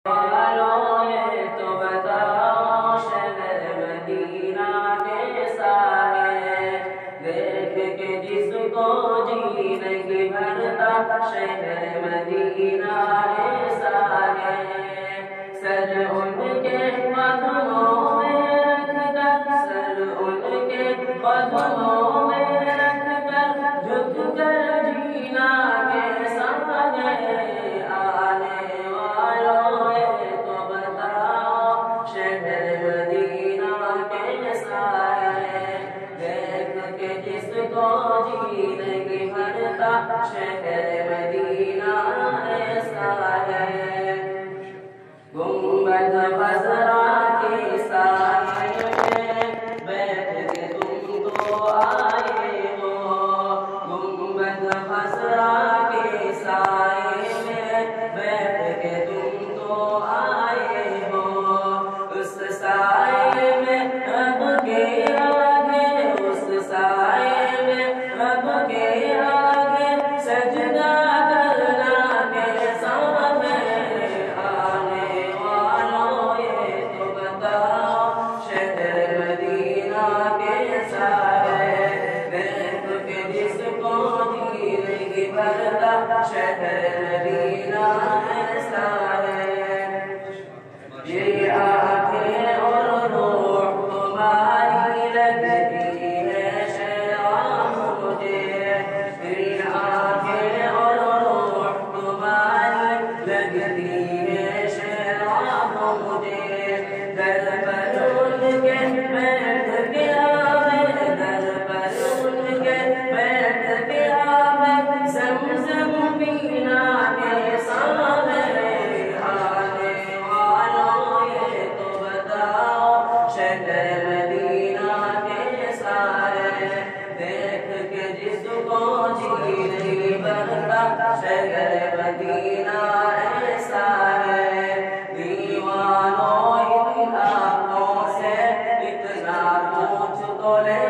والوں یہ تو بتاؤ شہر مدینہ کیسا ہے، دیکھ کے جس کو جی نہیں بھرتا شہر مدینہ ایسا ہے۔ سر ان کے قدموں میں رکھ کر، سر ان کے قدموں میں رکھ کر جھک کر جینا کیسا ہے، آنے والوں یہ تو بتاؤ شہر مدینہ کیسا ہے، دیکھ کے جس کو جی نہیں بھرتا شہر مدینہ ایسا ہے۔ گنبد خضرا کے سائے میں بیٹھ کے تم تو آئے ہو، گنبد خضرا کے سائے میں بیٹھ کے تم تو آئے ہو، اس سائے میں رب کے آگے، اس سائے میں رب کے آگے سجدہ کرنا کیسا ہے، آنے والوں یہ تو بتاؤ شہر مدینہ کیسا ہے، دیکھ کے جس کو جی نہیں بھرتا شہر مدینہ ایسا ہے۔ یہ آنکھیں اور روح تمہاری لگتی ہے شیطان مجھے، یہ آنکھیں اور روح تمہاری لگتی ہے شیطان مجھے، در پر ان کے بیٹھ کے آوے، در پر ان کے بیٹھ کے آوے زمزم پینا کیسا ہے، آنے والوں یہ تو بتاؤ شہر مدینہ کیسا ہے، دیکھ کے جس کو جی نہیں بھرتا شہر مدینہ ایسا ہے۔ دیوانوں ان آنکھوں سے اتنا پوچھ تو لے